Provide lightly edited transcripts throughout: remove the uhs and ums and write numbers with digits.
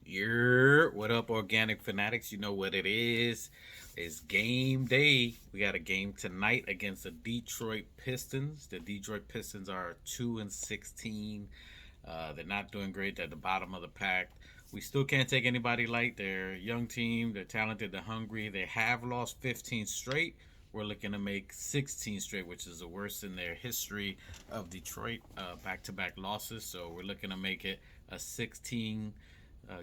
What up, organic fanatics? You know what it is. It's game day. We got a game tonight against the Detroit Pistons. The Detroit Pistons are 2-16. They're not doing great. They're at the bottom of the pack. We still can't take anybody light. They're a young team. They're talented. They're hungry. They have lost 15 straight. We're looking to make 16 straight, which is the worst in their history of Detroit, back-to-back losses. So we're looking to make it a 16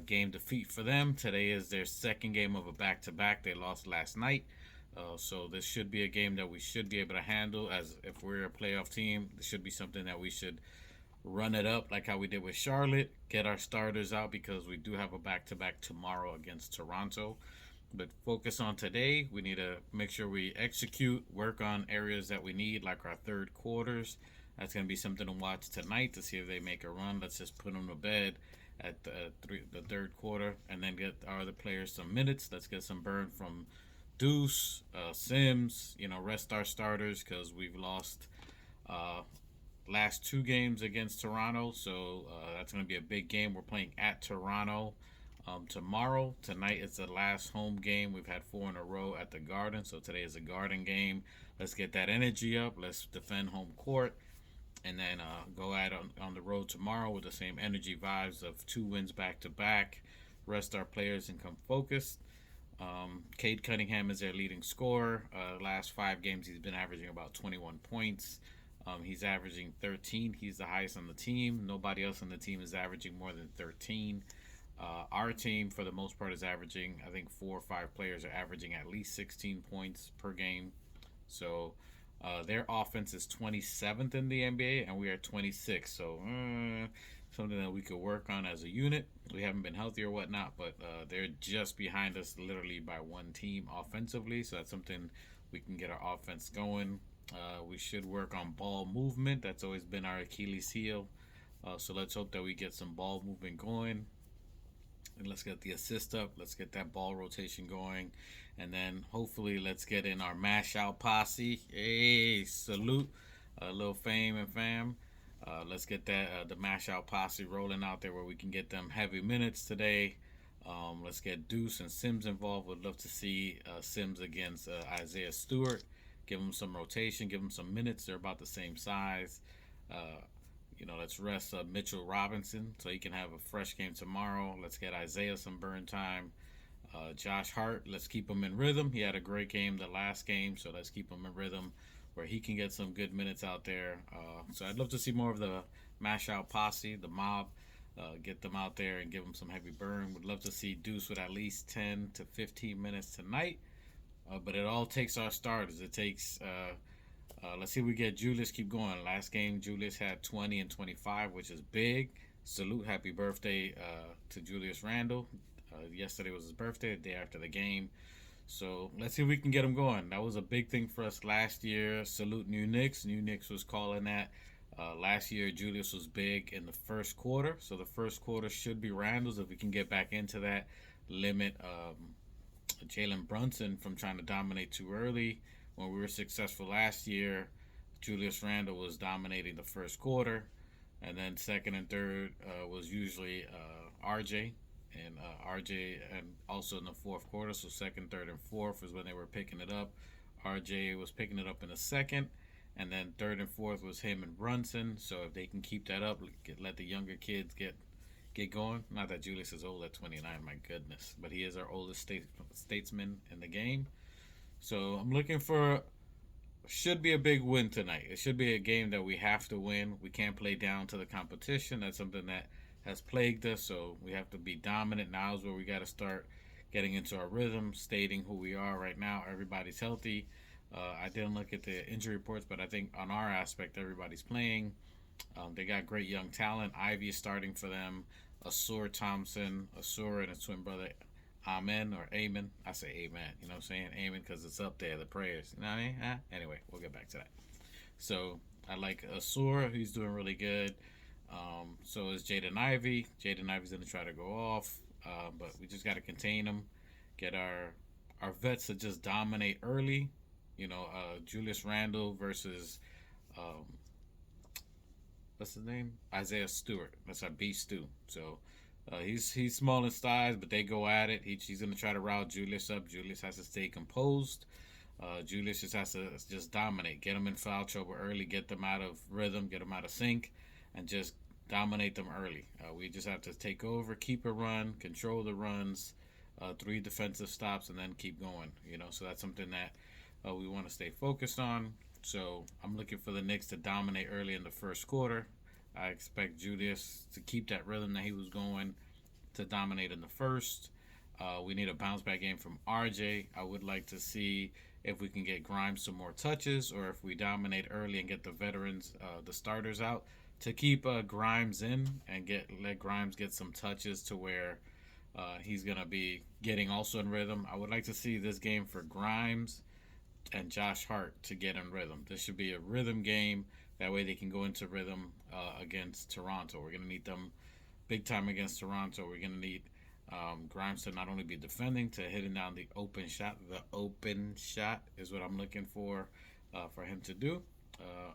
game defeat for them. Today is their second game of a back-to-back. They lost last night. So this should be a game that we should be able to handle. As if we're a playoff team, this should be something that we should run it up like how we did with Charlotte. Get our starters out because we do have a back-to-back tomorrow against Toronto. But focus on today. We need to make sure we execute, work on areas that we need, like our third quarters. That's going to be something to watch tonight to see if they make a run. Let's just put them to bed at the third quarter and then get our other players some minutes. Let's get some burn from Deuce, Sims, rest our starters because we've lost uh, last two games against Toronto. So that's going to be a big game. We're playing at Toronto tomorrow. Tonight is the last home game. We've had four in a row at the Garden. So today is a Garden game. Let's get that energy up. Let's defend home court and then go at on the road tomorrow with the same energy vibes of two wins back to back. Rest our players and come focused. Cade Cunningham is their leading scorer. Last five games, he's been averaging about 21 points. He's averaging 13. He's the highest on the team. Nobody else on the team is averaging more than 13. Our team, for the most part, is averaging, I think, four or five players are averaging at least 16 points per game. So their offense is 27th in the NBA, and we are 26th. So something that we could work on as a unit. We haven't been healthy or whatnot, but they're just behind us literally by one team offensively. So that's something we can get our offense going. We should work on ball movement. That's always been our Achilles heel. So let's hope that we get some ball movement going. And let's get the assist up. Let's get that ball rotation going. And then hopefully let's get in our mash out posse. Hey, salute. A little fame and fam. Let's get that the mash out posse rolling out there where we can get them heavy minutes today. Let's get Deuce and Sims involved. Would love to see Sims against Isaiah Stewart. Give him some rotation. Give him some minutes. They're about the same size. Uh, let's rest Mitchell Robinson so he can have a fresh game tomorrow. Let's get Isaiah some burn time. Josh Hart, let's keep him in rhythm. He had a great game the last game, so let's keep him in rhythm where he can get some good minutes out there. So I'd love to see more of the mash out posse, the mob. Get them out there and give them some heavy burn. Would love to see Deuce with at least 10 to 15 minutes tonight. But it all takes our starters. It takes let's see if we get Julius keep going. Last game, Julius had 20 and 25, which is big. Salute, happy birthday to Julius Randle. Yesterday was his birthday, the day after the game. So let's see if we can get him going. That was a big thing for us last year. Salute New Knicks. New Knicks was calling that. Last year, Julius was big in the first quarter. So the first quarter should be Randle's if we can get back into that. Limit Jalen Brunson from trying to dominate too early. When we were successful last year, Julius Randle was dominating the first quarter, and then second and third was usually RJ and also in the fourth quarter. So second, third, and fourth is when they were picking it up. RJ was picking it up in the second, and then third and fourth was him and Brunson. So if they can keep that up, let the younger kids get going. Not that Julius is old at 29, my goodness, but he is our oldest statesman in the game. So I'm looking for should be a big win tonight. It should be a game that we have to win. We can't play down to the competition. That's something that has plagued us. So we have to be dominant. Now is where we got to start getting into our rhythm, stating who we are right now. Everybody's healthy. I didn't look at the injury reports, but I think on our aspect, everybody's playing. They got great young talent. Ivy is starting for them. Asur Thompson, Asur and his twin brother Amen or Amen. I say Amen. You know what I'm saying? Amen because it's up there, the prayers. You know what I mean? Anyway, we'll get back to that. So I like Asur. He's doing really good. So is Jaden Ivey. Jaden Ivey's going to try to go off. But we just got to contain him. Get our vets to just dominate early. Julius Randle versus what's his name? Isaiah Stewart. That's our B Stew. So He's small in size, but they go at it. He's gonna try to rile Julius up. Julius has to stay composed. Julius just has to just dominate, get them in foul trouble early, get them out of rhythm, get them out of sync, and just dominate them early. We just have to take over, keep a run, control the runs, three defensive stops, and then keep going. So that's something that we want to stay focused on. So I'm looking for the Knicks to dominate early in the first quarter. I expect Julius to keep that rhythm that he was going to dominate in the first. We need a bounce back game from RJ. I would like to see if we can get Grimes some more touches, or if we dominate early and get the veterans, the starters out, to keep Grimes in and let Grimes get some touches to where he's gonna be getting also in rhythm. I would like to see this game for Grimes and Josh Hart to get in rhythm. This should be a rhythm game. That way they can go into rhythm against Toronto. We're gonna need them big time against Toronto. We're gonna need Grimes to not only be defending, to hitting down the open shot. The open shot is what I'm looking for him to do.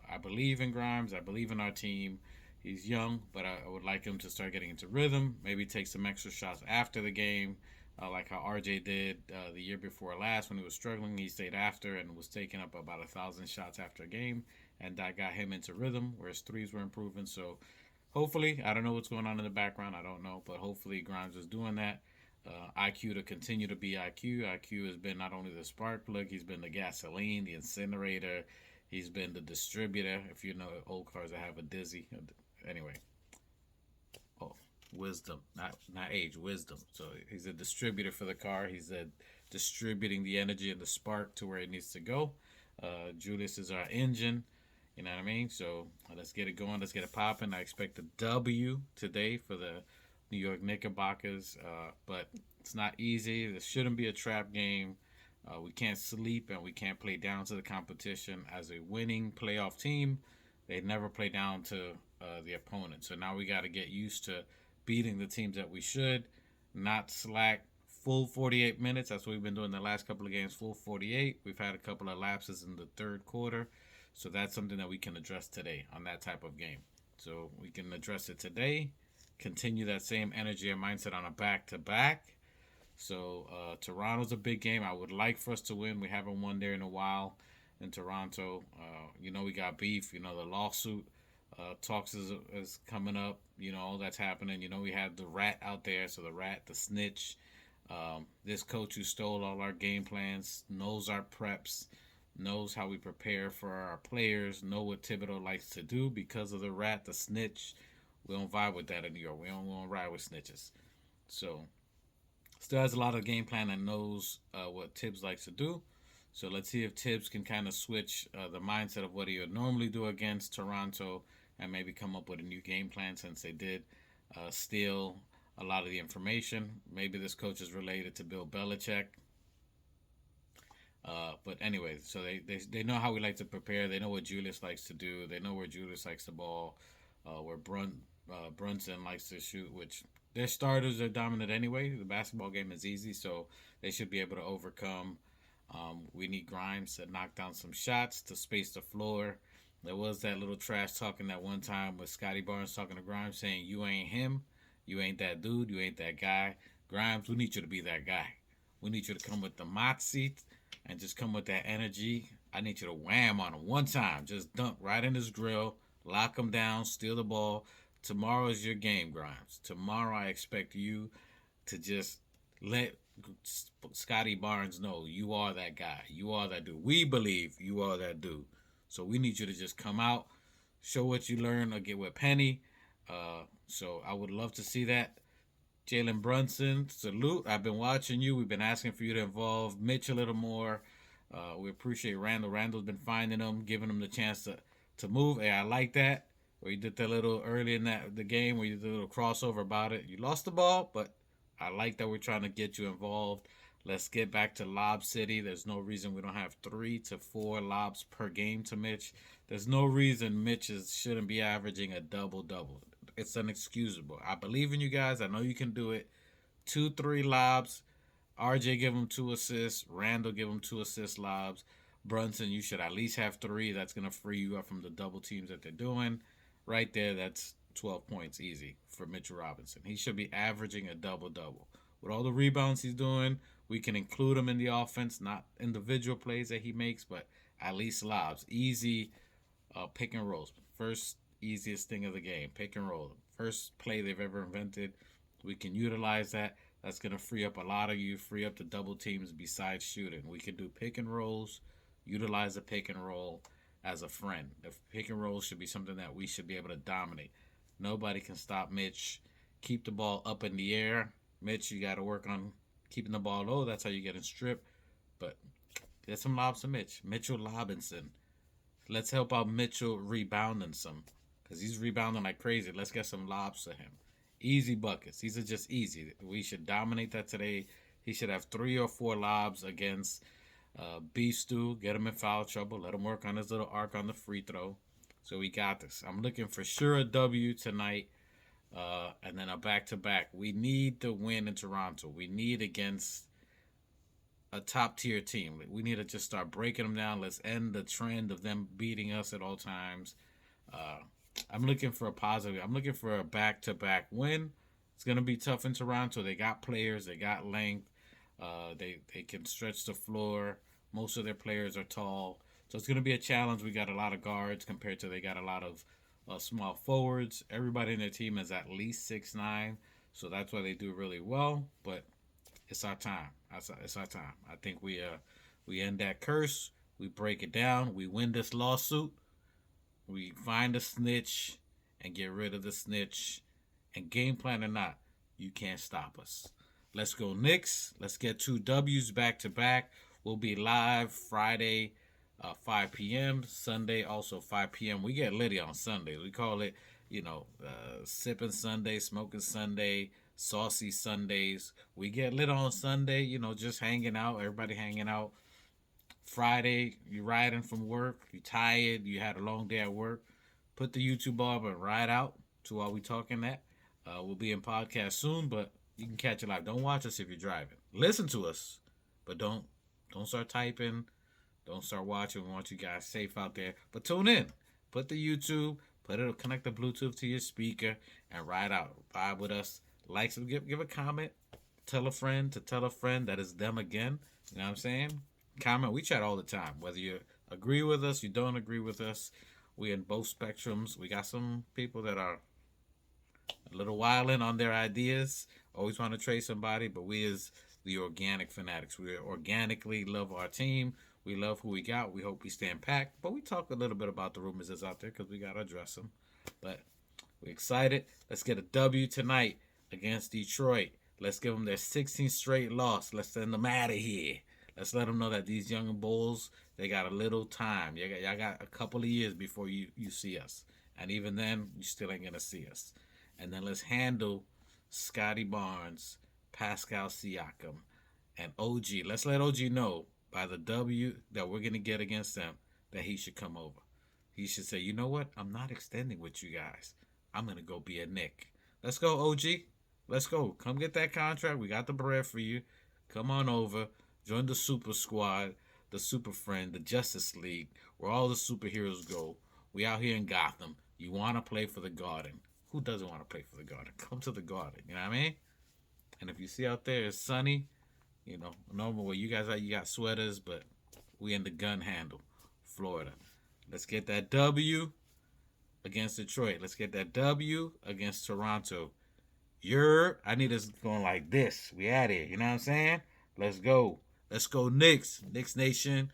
I believe in Grimes. I believe in our team. He's young, but I would like him to start getting into rhythm. Maybe take some extra shots after the game, like how RJ did the year before last when he was struggling. He stayed after and was taking up about 1,000 shots after a game, and that got him into rhythm where his threes were improving. So hopefully, I don't know what's going on in the background. I don't know, but hopefully Grimes is doing that. IQ to continue to be IQ. IQ has been not only the spark plug, he's been the gasoline, the incinerator. He's been the distributor. If you know old cars that have a dizzy. Anyway, oh, wisdom, not age, wisdom. So he's a distributor for the car. He's distributing the energy and the spark to where it needs to go. Julius is our engine. You know what I mean? So let's get it going. Let's get it popping. I expect a W today for the New York Knickerbockers, but it's not easy. This shouldn't be a trap game. We can't sleep and we can't play down to the competition. As a winning playoff team, they never play down to the opponent. So now we got to get used to beating the teams that we should, not slack. Full 48 minutes. That's what we've been doing the last couple of games. Full 48. We've had a couple of lapses in the third quarter. So that's something that we can address today on that type of game. So we can address it today, continue that same energy and mindset on a back-to-back. So Toronto's a big game. I would like for us to win. We haven't won there in a while in Toronto. We got beef. The lawsuit talks is coming up. All that's happening. We had the rat out there. So the rat, the snitch. This coach who stole all our game plans, knows our preps, knows how we prepare for our players, know what Thibodeau likes to do because of the rat, the snitch. We don't vibe with that in New York. We don't want to ride with snitches. So, still has a lot of game plan and knows what Tibbs likes to do. So let's see if Tibbs can kind of switch the mindset of what he would normally do against Toronto and maybe come up with a new game plan, since they did steal a lot of the information. Maybe this coach is related to Bill Belichick. But anyway, so they know how we like to prepare. They know what Julius likes to do. They know where Julius likes the ball, where Brunson likes to shoot, which their starters are dominant anyway. The basketball game is easy, so they should be able to overcome. We need Grimes to knock down some shots to space the floor. There was that little trash talking that one time with Scotty Barnes talking to Grimes saying, "You ain't him. You ain't that dude. You ain't that guy. Grimes, we need you to be that guy. We need you to come with the moxie and just come with that energy. I need you to wham on him one time. Just dunk right in his grill, lock him down, steal the ball. Tomorrow is your game, Grimes. Tomorrow I expect you to just let Scotty Barnes know you are that guy. You are that dude. We believe you are that dude. So we need you to just come out, show what you learn, or get with Penny. So I would love to see that. Jalen Brunson, salute. I've been watching you. We've been asking for you to involve Mitch a little more. We appreciate Randall. Randall's been finding him, giving him the chance to move. Hey, I like that. Where you did that little early in the game where you did a little crossover about it. You lost the ball, but I like that we're trying to get you involved. Let's get back to Lob City. There's no reason we don't have 3 to 4 lobs per game to Mitch. There's no reason Mitch shouldn't be averaging a double-double. It's inexcusable. I believe in you guys. I know you can do it. 2, 3 lobs. RJ give him 2 assists. Randall give him 2 assist lobs. Brunson, you should at least have 3. That's going to free you up from the double teams that they're doing. Right there, that's 12 points easy for Mitchell Robinson. He should be averaging a double-double. With all the rebounds he's doing, we can include him in the offense, not individual plays that he makes, but at least lobs. Easy pick and rolls. First easiest thing of the game, pick and roll. First play they've ever invented. We can utilize that. That's going to free up a lot of you, free up the double teams besides shooting. We can do pick and rolls, utilize the pick and roll as a friend. The pick and roll should be something that we should be able to dominate. Nobody can stop Mitch. Keep the ball up in the air. Mitch, you got to work on keeping the ball low. That's how you get in strip. But get some lobs to Mitch. Mitchell Robinson. Let's help out Mitchell rebounding some. Because he's rebounding like crazy. Let's get some lobs to him. Easy buckets. These are just easy. We should dominate that today. He should have 3 or 4 lobs against Beef Stew. Get him in foul trouble. Let him work on his little arc on the free throw. So we got this. I'm looking for sure a W tonight. And then a back-to-back. We need to win in Toronto. We need against a top-tier team. We need to just start breaking them down. Let's end the trend of them beating us at all times. I'm looking for a positive. I'm looking for a back-to-back win. It's going to be tough in Toronto. They got players. They got length. They can stretch the floor. Most of their players are tall. So it's going to be a challenge. We got a lot of guards compared to they got a lot of small forwards. Everybody in their team is at least 6'9", so that's why they do really well. But it's our time. It's our time. I think we end that curse. We break it down. We win this lawsuit. We find a snitch and get rid of the snitch. And game plan or not, you can't stop us. Let's go Knicks. Let's get 2 W's back to back. We'll be live Friday, 5 p.m. Sunday also 5 p.m. We get litty on Sundays. We call it, sipping Sunday, smoking Sunday, saucy Sundays. We get lit on Sunday, just hanging out, everybody hanging out. Friday, you riding from work, you tired, you had a long day at work. Put the YouTube on and ride out to while we talking that. We'll be in podcast soon, but you can catch it live. Don't watch us if you're driving. Listen to us, but don't start typing. Don't start watching. We want you guys safe out there. But tune in. Put the YouTube. Connect the Bluetooth to your speaker and ride out. Vibe with us. Like, give a comment. Tell a friend to tell a friend that is them again. You know what I'm saying? Comment. We chat all the time. Whether you agree with us, you don't agree with us. We in both spectrums. We got some people that are a little wildin' on their ideas. Always want to trade somebody. But we is the organic fanatics. We organically love our team. We love who we got. We hope we stand packed. But we talk a little bit about the rumors that's out there because we got to address them. But we're excited. Let's get a W tonight against Detroit. Let's give them their 16th straight loss. Let's send them out of here. Let's let them know that these young Bulls, they got a little time. Y'all got a couple of years before you see us. And even then, you still ain't going to see us. And then let's handle Scotty Barnes, Pascal Siakam, and OG. Let's let OG know by the W that we're going to get against them that he should come over. He should say, you know what? I'm not extending with you guys. I'm going to go be a Knick. Let's go, OG. Let's go. Come get that contract. We got the bread for you. Come on over. Join the Super Squad, the Super Friend, the Justice League, where all the superheroes go. We out here in Gotham. You want to play for the Garden. Who doesn't want to play for the Garden? Come to the Garden. You know what I mean? And if you see out there it's sunny, normal where you guys are, you got sweaters, but we in the gun handle, Florida. Let's get that W against Detroit. Let's get that W against Toronto. I need us going like this. We at it. You know what I'm saying? Let's go. Let's go Knicks. Knicks Nation.